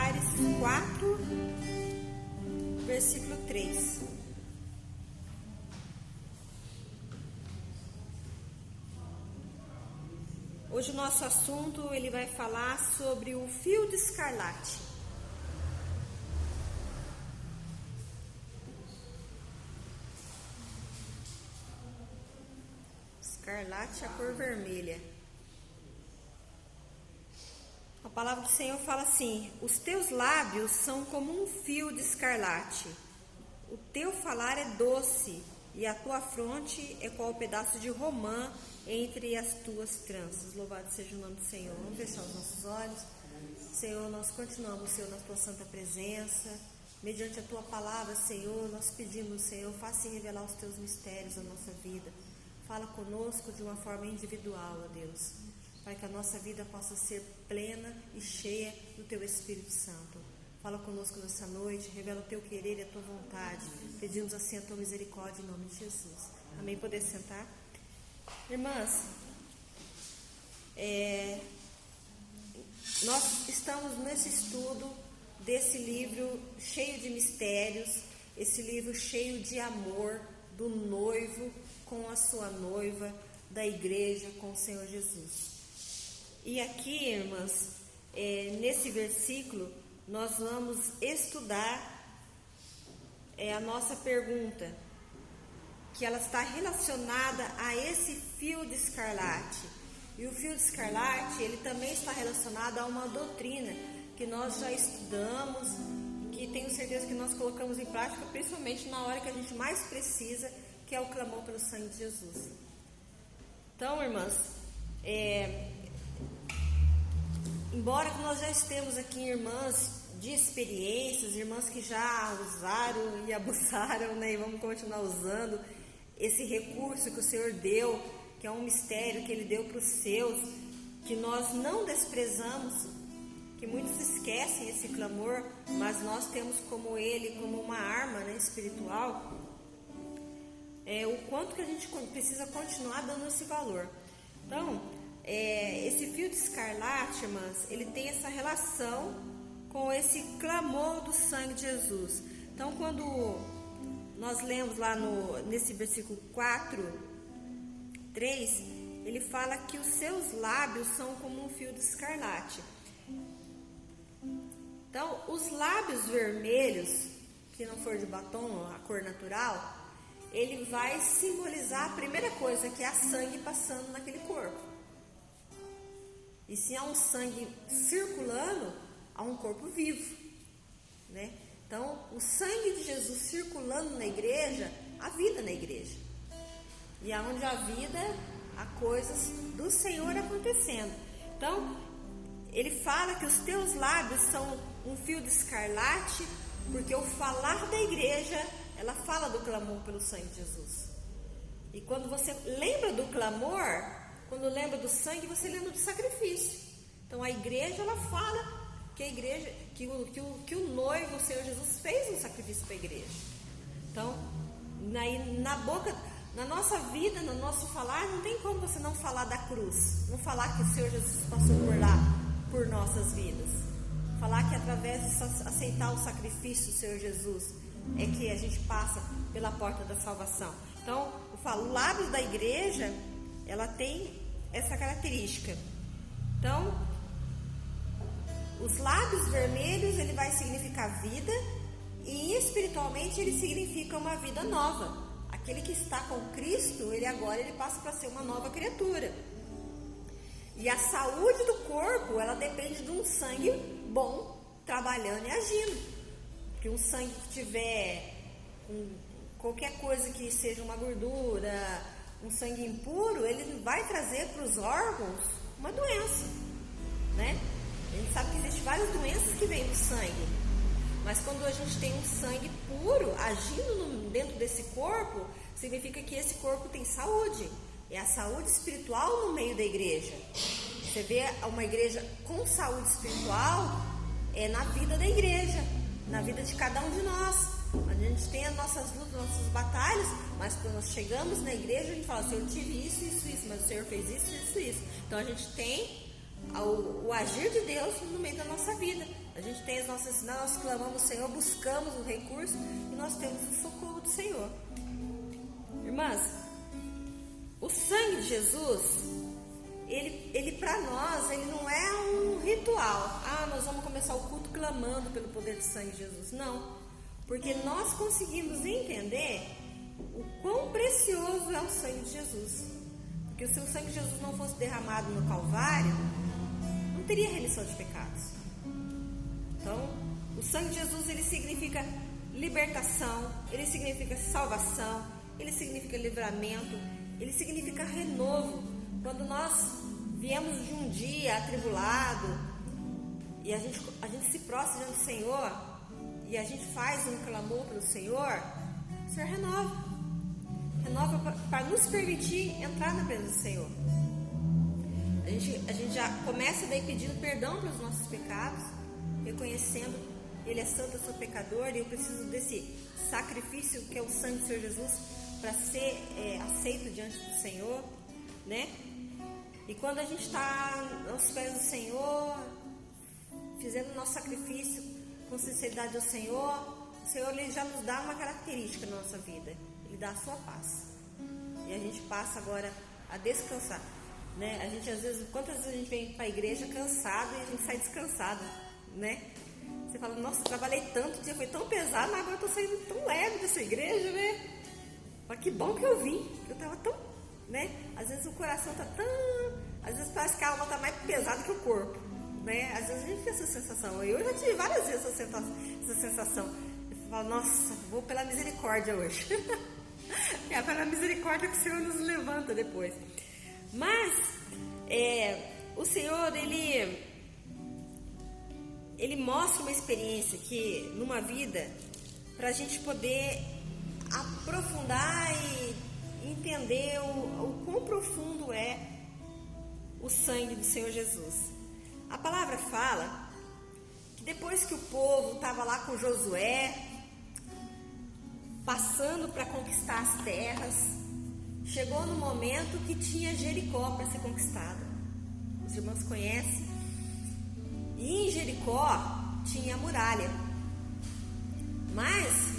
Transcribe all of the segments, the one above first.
Cantares 4, versículo 3. Hoje o nosso assunto ele vai falar sobre o fio de escarlate. Escarlate é a cor vermelha. A palavra do Senhor fala assim: os teus lábios são como um fio de escarlate, o teu falar é doce, e a tua fronte é qual pedaço de romã entre as tuas tranças. Louvado seja o nome do Senhor. Vamos fechar os nossos olhos. Senhor, nós continuamos, Senhor, na tua santa presença. Mediante a tua palavra, Senhor, nós pedimos, Senhor, faça revelar os teus mistérios na nossa vida. Fala conosco de uma forma individual, ó Deus, para que a nossa vida possa ser plena e cheia do teu Espírito Santo. Fala conosco nessa noite, revela o teu querer e a tua vontade. Pedimos assim a tua misericórdia em nome de Jesus. Amém? Poder sentar? Irmãs, nós estamos nesse estudo desse livro cheio de mistérios, esse livro cheio de amor do noivo com a sua noiva, da igreja com o Senhor Jesus. E aqui, irmãs, nesse versículo, nós vamos estudar a nossa pergunta, que ela está relacionada a esse fio de escarlate. E o fio de escarlate, ele também está relacionado a uma doutrina que nós já estudamos, que tenho certeza que nós colocamos em prática, principalmente na hora que a gente mais precisa, que é o clamor pelo sangue de Jesus. Então, irmãs, embora que nós já estemos aqui irmãs de experiências, irmãs que já usaram e abusaram, né, e vamos continuar usando esse recurso que o Senhor deu, que é um mistério que Ele deu para os seus, que nós não desprezamos, que muitos esquecem esse clamor, mas nós temos como ele, como uma arma, né, espiritual, o quanto que a gente precisa continuar dando esse valor. Então, esse fio de escarlate, irmãs, ele tem essa relação com esse clamor do sangue de Jesus. Então, quando nós lemos lá nesse versículo 4, 3, ele fala que os seus lábios são como um fio de escarlate. Então, os lábios vermelhos, que não for de batom, a cor natural, ele vai simbolizar a primeira coisa, que é a sangue passando naquele corpo. E se há um sangue circulando, há um corpo vivo, né? Então, o sangue de Jesus circulando na igreja, há vida na igreja. E aonde há vida, há coisas do Senhor acontecendo. Então, ele fala que os teus lábios são um fio de escarlate, porque o falar da igreja, ela fala do clamor pelo sangue de Jesus. E quando você lembra do clamor, quando lembra do sangue, você lembra do sacrifício. Então, a igreja, ela fala que a igreja, que o noivo, o Senhor Jesus, fez um sacrifício para a igreja. Então, na nossa vida, no nosso falar, não tem como você não falar da cruz, não falar que o Senhor Jesus passou por lá, por nossas vidas. Falar que através de aceitar o sacrifício do Senhor Jesus, é que a gente passa pela porta da salvação. Então, o lábio da igreja, ela tem essa característica. Então, os lábios vermelhos, ele vai significar vida, e espiritualmente ele significa uma vida nova. Aquele que está com Cristo, ele passa para ser uma nova criatura. E a saúde do corpo, ela depende de um sangue bom, trabalhando e agindo. Porque um sangue que tiver qualquer coisa que seja uma gordura, um sangue impuro, ele vai trazer para os órgãos uma doença, né? A gente sabe que existem várias doenças que vêm do sangue, mas quando a gente tem um sangue puro agindo dentro desse corpo, significa que esse corpo tem saúde. É a saúde espiritual no meio da igreja. Você vê uma igreja com saúde espiritual na vida da igreja, na vida de cada um de nós. A gente tem as nossas lutas, nossas batalhas, mas quando nós chegamos na igreja, a gente fala: Senhor, eu tive isso, isso, isso, mas o Senhor fez isso, isso, isso. Então a gente tem o agir de Deus no meio da nossa vida. A gente tem as nossas, nós clamamos o Senhor, buscamos o recurso e nós temos o socorro do Senhor. Irmãs, o sangue de Jesus, ele para nós, ele não é um ritual. Nós vamos começar o culto clamando pelo poder do sangue de Jesus. Não, porque nós conseguimos entender o quão precioso é o sangue de Jesus. Porque se o sangue de Jesus não fosse derramado no Calvário, não teria remissão de pecados. Então, o sangue de Jesus, ele significa libertação, ele significa salvação, ele significa livramento, ele significa renovo. Quando nós viemos de um dia atribulado e a gente se prostra diante do Senhor e a gente faz um clamor pelo Senhor, o Senhor renova para nos permitir entrar na presença do Senhor. A gente já começa daí pedindo perdão pelos nossos pecados, reconhecendo Ele é santo, eu sou pecador e eu preciso desse sacrifício que é o sangue do Senhor Jesus para ser aceito diante do Senhor, né? E quando a gente está aos pés do Senhor, fazendo o nosso sacrifício com sinceridade ao Senhor, o Senhor ele já nos dá uma característica na nossa vida, Ele dá a sua paz. E a gente passa agora a descansar, né? A gente às vezes, quantas vezes a gente vem para a igreja cansado e a gente sai descansado, né? Você fala, nossa, trabalhei tanto, o dia foi tão pesado, mas agora eu estou saindo tão leve dessa igreja, né? Mas que bom que eu vim, eu estava tão, né? Às vezes o coração está tão... Às vezes parece que a alma está mais pesada que o corpo, né? Às vezes a gente tem essa sensação. Eu já tive várias vezes essa sensação. Eu falo, nossa, vou pela misericórdia hoje. É pela misericórdia que o Senhor nos levanta depois. Mas o Senhor, Ele mostra uma experiência que numa vida, para a gente poder aprofundar e entender o quão profundo é o sangue do Senhor Jesus. A palavra fala que depois que o povo estava lá com Josué, passando para conquistar as terras, chegou no momento que tinha Jericó para ser conquistada. Os irmãos conhecem. E em Jericó tinha a muralha. Mas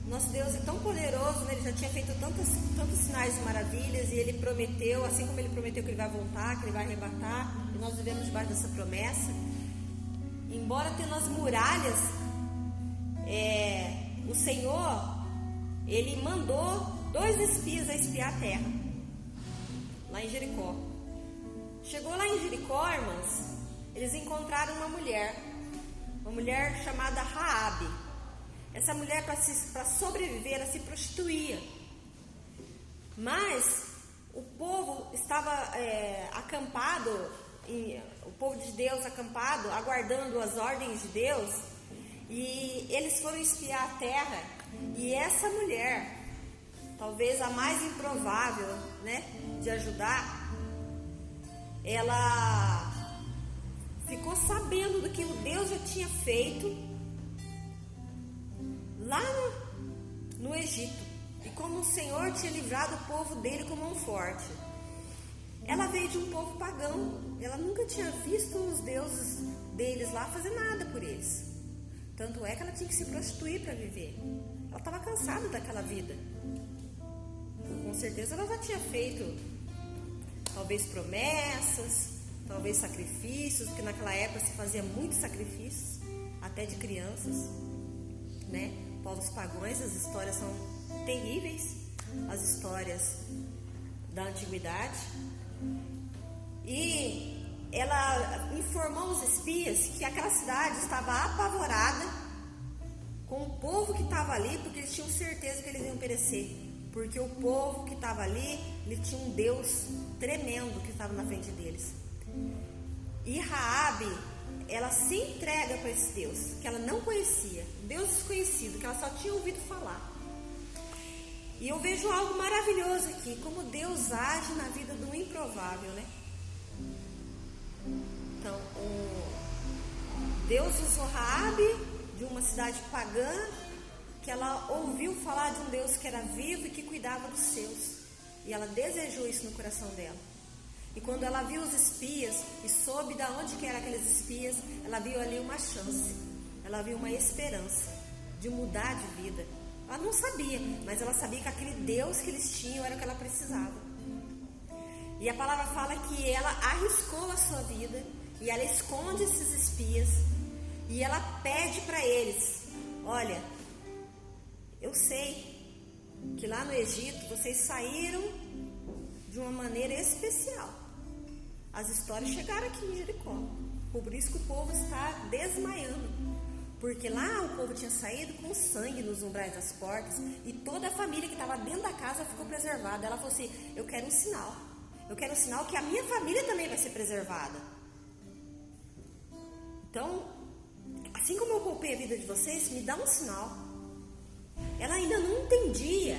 nosso Deus é tão poderoso, né? Ele já tinha feito tantos sinais e maravilhas, e Ele prometeu, assim como Ele prometeu que Ele vai voltar, que Ele vai arrebatar, e nós vivemos debaixo dessa promessa. Embora tendo as muralhas, o Senhor, Ele mandou 2 espias a espiar a terra, lá em Jericó. Chegou lá em Jericó, irmãs, eles encontraram uma mulher chamada Raabe. Essa mulher, para sobreviver, ela se prostituía. Mas o povo estava acampado, o povo de Deus acampado, aguardando as ordens de Deus. E eles foram espiar a terra. E essa mulher, talvez a mais improvável, né, de ajudar, ela ficou sabendo do que o Deus já tinha feito lá no Egito, e como o Senhor tinha livrado o povo dele com mão forte. Ela veio de um povo pagão, ela nunca tinha visto os deuses deles lá fazer nada por eles. Tanto é que ela tinha que se prostituir para viver. Ela estava cansada daquela vida. Com certeza ela já tinha feito talvez promessas, talvez sacrifícios, porque naquela época se fazia muitos sacrifícios, até de crianças, né? Povos pagãos, as histórias são terríveis, as histórias da antiguidade. E ela informou os espias que aquela cidade estava apavorada com o povo que estava ali, porque eles tinham certeza que eles iam perecer, porque o povo que estava ali, ele tinha um Deus tremendo que estava na frente deles. E Raabe, ela se entrega para esse Deus que ela não conhecia, Deus desconhecido, que ela só tinha ouvido falar. E eu vejo algo maravilhoso aqui, como Deus age na vida do improvável, né? Então, Deus usou Raabe, de uma cidade pagã, que ela ouviu falar de um Deus que era vivo e que cuidava dos seus. E ela desejou isso no coração dela. E quando ela viu os espias e soube de onde que eram aqueles espias, ela viu ali uma chance, ela viu uma esperança de mudar de vida. Ela não sabia, mas ela sabia que aquele Deus que eles tinham era o que ela precisava. E a palavra fala que ela arriscou a sua vida e ela esconde esses espias e ela pede para eles: olha, eu sei que lá no Egito vocês saíram de uma maneira especial. As histórias chegaram aqui em Jericó, por isso que o povo está desmaiando, porque lá o povo tinha saído com sangue nos umbrais das portas e toda a família que estava dentro da casa ficou preservada. Ela falou assim: eu quero um sinal, eu quero um sinal que a minha família também vai ser preservada. Então, assim como eu poupei a vida de vocês, me dá um sinal. Ela ainda não entendia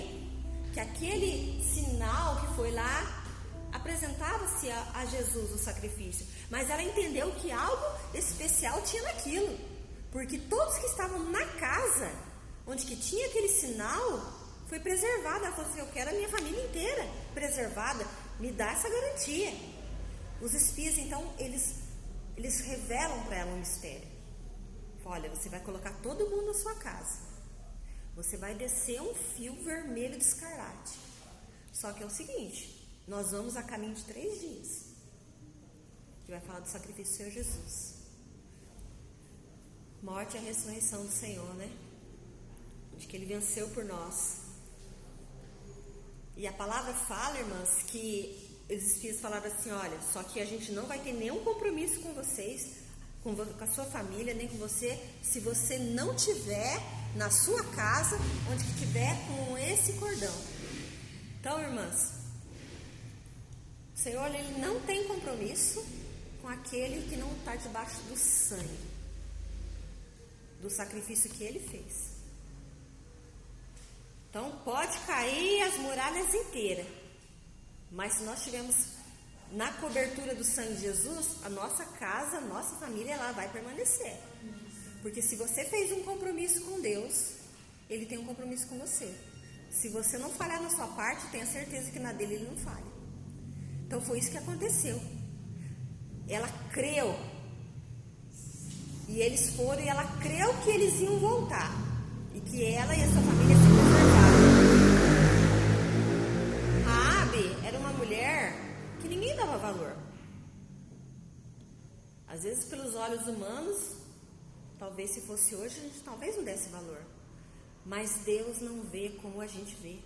que aquele sinal que foi lá apresentava-se a Jesus o sacrifício, mas ela entendeu que algo especial tinha naquilo, porque todos que estavam na casa onde que tinha aquele sinal foi preservado. Ela falou assim: eu quero a minha família inteira preservada, me dá essa garantia. Os espias então eles revelam para ela um mistério. Olha, você vai colocar todo mundo na sua casa, você vai descer um fio vermelho de escarlate. Só que é o seguinte: nós vamos a caminho de 3 dias, que vai falar do sacrifício do Senhor Jesus. Morte e a ressurreição do Senhor, né? De que Ele venceu por nós. E a palavra fala, irmãs, que os espias falaram assim: olha, só que a gente não vai ter nenhum compromisso com vocês, com a sua família, nem com você, se você não tiver na sua casa, onde que tiver com esse cordão. Então, irmãs, o Senhor, Ele não tem compromisso com aquele que não está debaixo do sangue, do sacrifício que Ele fez. Então, pode cair as muralhas inteiras, mas se nós estivermos na cobertura do sangue de Jesus, a nossa casa, a nossa família, ela vai permanecer. Porque se você fez um compromisso com Deus, Ele tem um compromisso com você. Se você não falhar na sua parte, tenha certeza que na dele Ele não falha. Então foi isso que aconteceu. Ela creu. E eles foram, e ela creu que eles iam voltar. E que ela e a sua família se preservaram. Raabe era uma mulher que ninguém dava valor. Às vezes, pelos olhos humanos, talvez se fosse hoje, a gente talvez não desse valor. Mas Deus não vê como a gente vê.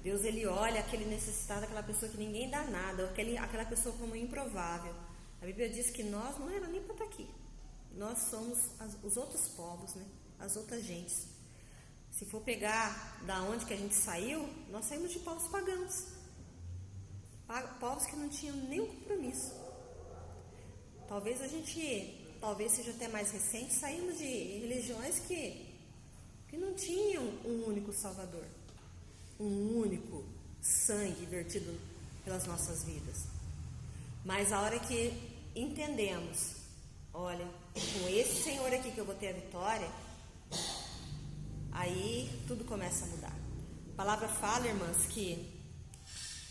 Deus, Ele olha aquele necessitado, aquela pessoa que ninguém dá nada, aquela pessoa como improvável. A Bíblia diz que nós não era nem para estar aqui. Nós somos os outros povos, né? As outras gentes. Se for pegar da onde que a gente saiu, nós saímos de povos pagãos. Povos que não tinham nenhum compromisso. Talvez seja até mais recente, saímos de religiões que não tinham um único Salvador, um único sangue vertido pelas nossas vidas. Mas a hora que entendemos, olha, com esse Senhor aqui que eu vou ter a vitória, aí tudo começa a mudar. A palavra fala, irmãs, que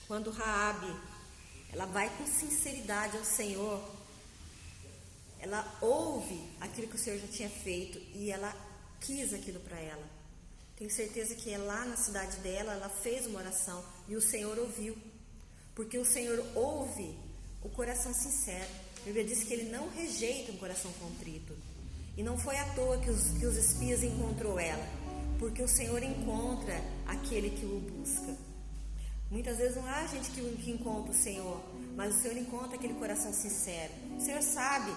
quando Raabe, ela vai com sinceridade ao Senhor, ela ouve aquilo que o Senhor já tinha feito e ela quis aquilo para ela. Tenho certeza que lá na cidade dela, ela fez uma oração e o Senhor ouviu. Porque o Senhor ouve o coração sincero. A Bíblia diz que Ele não rejeita um coração contrito. E não foi à toa que os espias encontrou ela. Porque o Senhor encontra aquele que o busca. Muitas vezes não é a gente que encontra o Senhor, mas o Senhor encontra aquele coração sincero. O Senhor sabe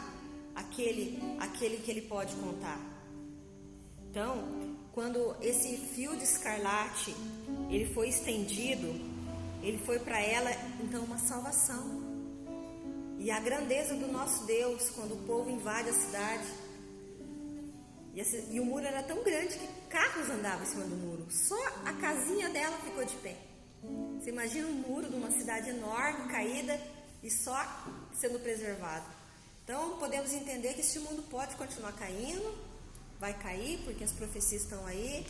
aquele que Ele pode contar. Então, quando esse fio de escarlate ele foi estendido, ele foi para ela então uma salvação. E a grandeza do nosso Deus, quando o povo invade a cidade, e o muro era tão grande que carros andavam em cima do muro, só a casinha dela ficou de pé. Você imagina um muro de uma cidade enorme, caída, e só sendo preservado. Então podemos entender que este mundo pode continuar caindo, vai cair porque as profecias estão aí,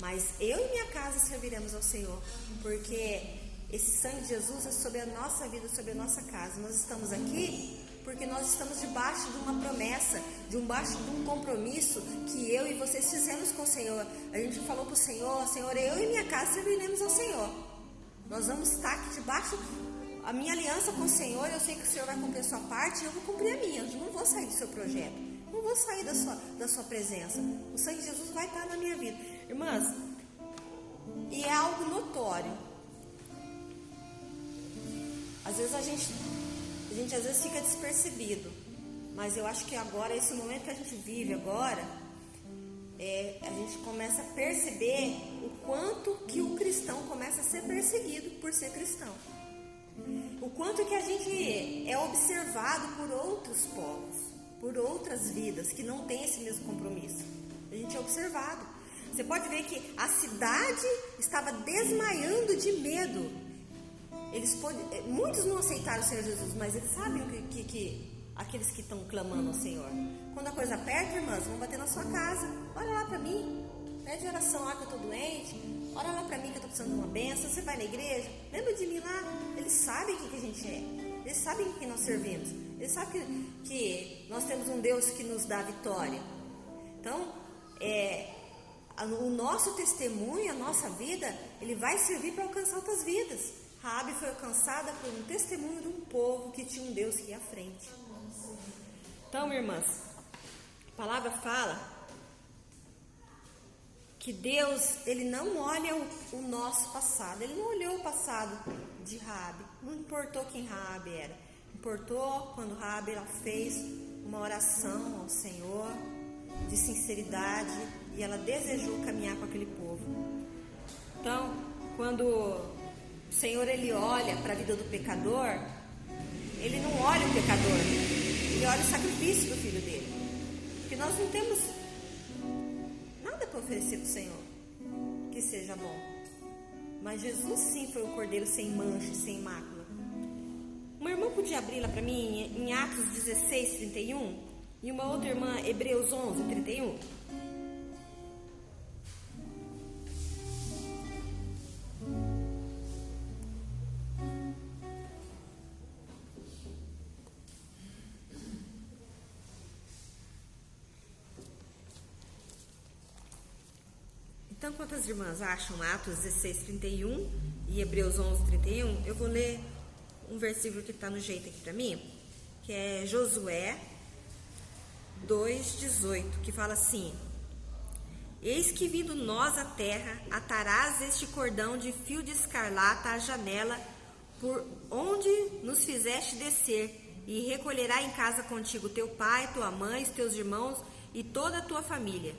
mas eu e minha casa serviremos ao Senhor, porque Esse sangue de Jesus é sobre a nossa vida, sobre a nossa casa. Nós estamos aqui porque nós estamos debaixo de uma promessa, debaixo de um compromisso que eu e vocês fizemos com o Senhor. A gente falou para o Senhor: Senhor, eu e minha casa serviremos ao Senhor. Nós vamos estar aqui debaixo a minha aliança com o Senhor. Eu sei que o Senhor vai cumprir a sua parte e eu vou cumprir a minha. Eu não vou sair do seu projeto, não vou sair da sua presença. O sangue de Jesus vai estar na minha vida, irmãs. E é algo notório. Às vezes a gente às vezes fica despercebido, mas eu acho que agora, esse momento que a gente vive agora, a gente começa a perceber o quanto que o cristão começa a ser perseguido por ser cristão. O quanto que a gente é observado por outros povos, por outras vidas que não têm esse mesmo compromisso. A gente é observado. Você pode ver que a cidade estava desmaiando de medo. Muitos não aceitaram o Senhor Jesus, mas eles sabem que aqueles que estão clamando ao Senhor. Quando a coisa aperta, irmãs, vão bater na sua casa. Olha lá para mim, pede oração lá que eu estou doente. Olha lá para mim que eu estou precisando de uma bênção. Você vai na igreja, lembra de mim lá? Eles sabem quem que a gente é, eles sabem quem nós servimos, eles sabem que nós temos um Deus que nos dá vitória. Então, o nosso testemunho, a nossa vida, ele vai servir para alcançar outras vidas. Raabe foi alcançada por um testemunho de um povo que tinha um Deus que ia à frente. Então, irmãs, a palavra fala que Deus, ele não olha o nosso passado. Ele não olhou o passado de Raabe. Não importou quem Raabe era. Importou quando Raabe ela fez uma oração ao Senhor de sinceridade e ela desejou caminhar com aquele povo. Então, quando o Senhor, ele olha para a vida do pecador, ele não olha o pecador, ele olha o sacrifício do filho dele. Porque nós não temos nada para oferecer para o Senhor que seja bom. Mas Jesus sim foi o cordeiro sem mancha, sem mácula. Uma irmã podia abrir lá para mim em Atos 16, 31? E uma outra irmã, Hebreus 11, 31? Então, quantas irmãs acham Atos 16, 31 e Hebreus 11, 31? Eu vou ler um versículo que está no jeito aqui para mim, que é Josué 2, 18, que fala assim: Eis que vindo nós à terra, atarás este cordão de fio de escarlata à janela, por onde nos fizeste descer, e recolherá em casa contigo teu pai, tua mãe, teus irmãos e toda a tua família.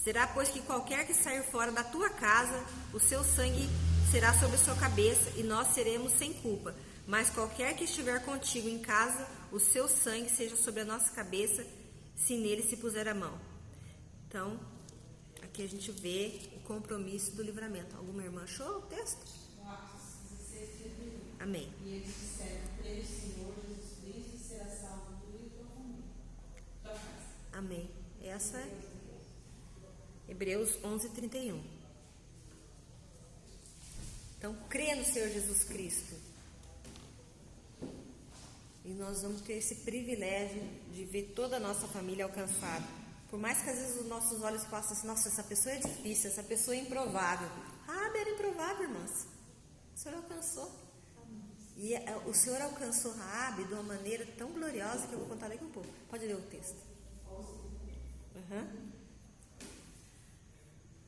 Será, pois, que qualquer que sair fora da tua casa, o seu sangue será sobre a sua cabeça, e nós seremos sem culpa. Mas qualquer que estiver contigo em casa, o seu sangue seja sobre a nossa cabeça, se nele se puser a mão. Então, aqui a gente vê o compromisso do livramento. Alguma irmã achou o texto? Amém. E eles disseram: crê no Senhor Jesus Cristo e será salvo tu e tua família. Amém. Essa é Hebreus 11, 31. Então, crê no Senhor Jesus Cristo. E nós vamos ter esse privilégio de ver toda a nossa família alcançada. Por mais que às vezes os nossos olhos passem assim: nossa, essa pessoa é difícil, essa pessoa é improvável. Ah, era improvável, irmãs. O Senhor alcançou. E o Senhor alcançou Raabe de uma maneira tão gloriosa que eu vou contar daqui um pouco. Pode ler o texto.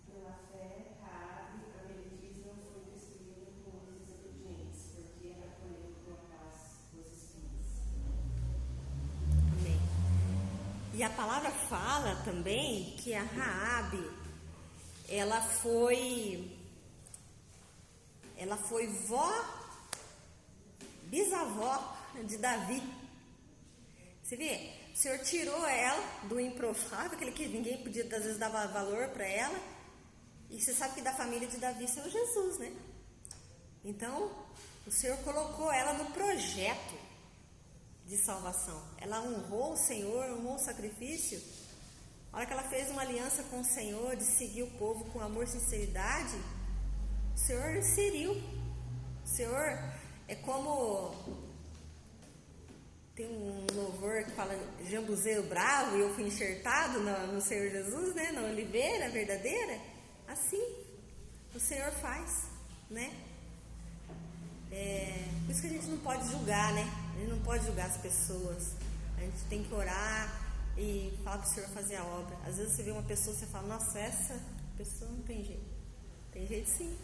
Pela fé, Raabe, a meretriz, não foi destruída com os desobedientes, porque acolheu com a paz os espinhos. Amém. E a palavra fala também que a Raabe, ela foi bisavó de Davi. Você vê? O Senhor tirou ela do improvável, aquele que ninguém podia, às vezes, dava valor para ela. E você sabe que da família de Davi saiu Jesus, né? Então, o Senhor colocou ela no projeto de salvação. Ela honrou o Senhor, honrou o sacrifício. A hora que ela fez uma aliança com o Senhor, de seguir o povo com amor e sinceridade, o Senhor inseriu O Senhor é como... Tem um louvor que fala jambuzeiro bravo e eu fui enxertado no Senhor Jesus, né? Na oliveira verdadeira. Assim o Senhor faz, né? Por isso que a gente não pode julgar, né? A gente não pode julgar as pessoas. A gente tem que orar e falar para o Senhor fazer a obra. Às vezes você vê uma pessoa e você fala, nossa, essa pessoa não tem jeito. Tem jeito sim.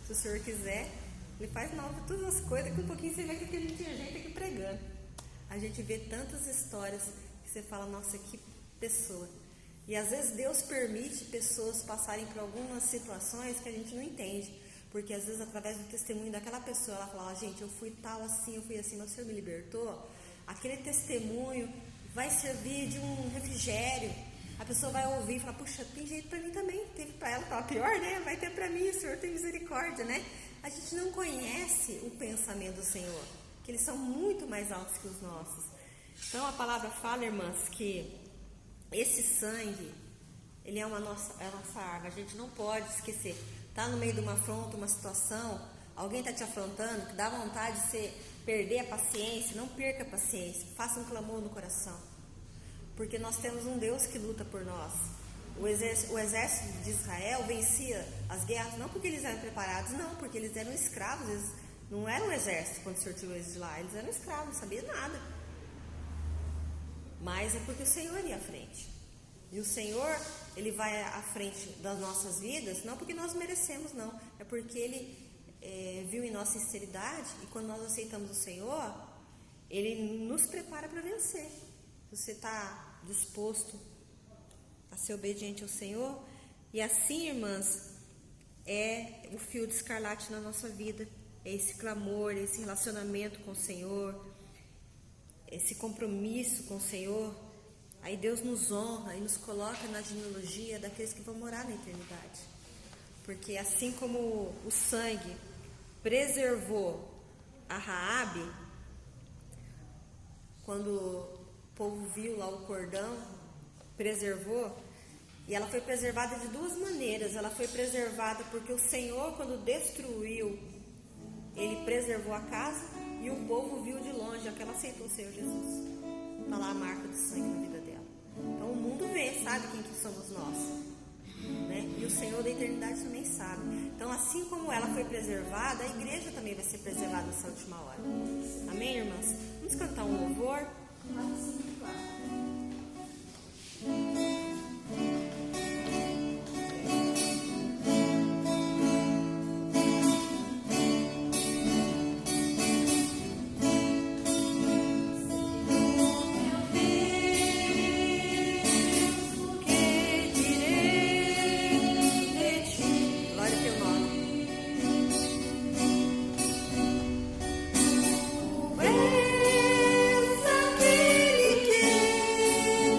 Se o Senhor quiser, Ele faz nova todas as coisas, que um pouquinho você vê que a gente tinha gente aqui pregando. A gente vê tantas histórias que você fala, nossa, que pessoa. E às vezes Deus permite pessoas passarem por algumas situações que a gente não entende. Porque às vezes através do testemunho daquela pessoa, ela fala, gente, eu fui tal assim, eu fui assim, mas o Senhor me libertou. Aquele testemunho vai servir de um refrigério. A pessoa vai ouvir e falar, puxa, tem jeito para mim também. Teve para ela, para pior, né? Vai ter para mim, o Senhor tem misericórdia, né? A gente não conhece o pensamento do Senhor, que eles são muito mais altos que os nossos. Então a palavra fala, irmãs, que esse sangue, ele é a nossa arma. A gente não pode esquecer. Está no meio de uma afronta, uma situação, alguém está te afrontando, que dá vontade de você perder a paciência, não perca a paciência, faça um clamor no coração. Porque nós temos um Deus que luta por nós. O exército de Israel vencia as guerras, não porque eles eram preparados, não, porque eles eram escravos, eles não eram um exército quando o Senhor tirou eles de lá, eles eram escravos, não sabiam nada. Mas é porque o Senhor ia à frente. E o Senhor, Ele vai à frente das nossas vidas, não porque nós merecemos, não. É porque Ele viu em nossa sinceridade, e quando nós aceitamos o Senhor, Ele nos prepara para vencer. Você está disposto a ser obediente ao Senhor? E assim, irmãs, é o fio de escarlate na nossa vida. É esse clamor, esse relacionamento com o Senhor, esse compromisso com o Senhor. Aí Deus nos honra e nos coloca na genealogia daqueles que vão morar na eternidade. Porque assim como o sangue preservou a Raabe, quando o povo viu lá o cordão, preservou, e ela foi preservada de duas maneiras. Ela foi preservada porque o Senhor, quando destruiu, Ele preservou a casa, e o povo viu de longe, que ela aceitou o Senhor Jesus. Está lá a marca do sangue na vida dela. Então o mundo vê, sabe quem que somos nós, né? E o Senhor da eternidade também sabe. Então assim como ela foi preservada, a igreja também vai ser preservada nessa última hora. Amém, irmãs? Vamos cantar um louvor?